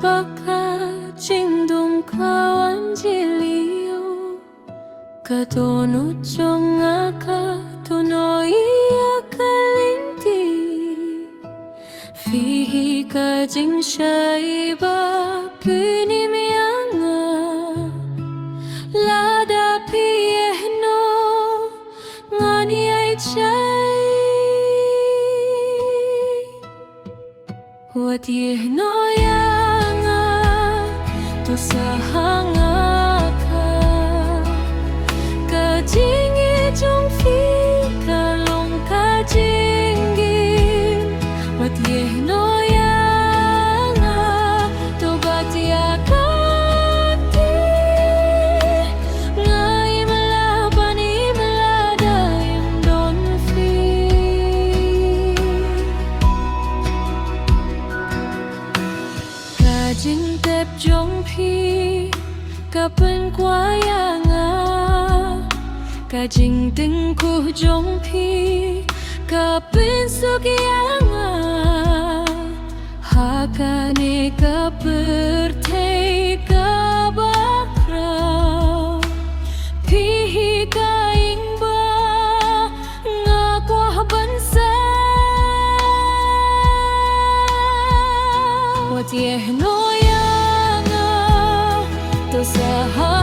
baka jing dong kawan jiliu katonut jong aka tunoi akalinti fihi ka jing shaiba kunimianga lada piehno ngani ai chai wat yehno yanga to sahanga ka kajingi jong fi kalong kajingin wat yehno yanga to batia kati ngai malabani malada im don fi kajing tep jong pi kapen kwayanga kajing tengku jong pi kapen sugianga hakane kapertei kabakra pihi kaing ba ngakwah bansa wat yehno yanga to saha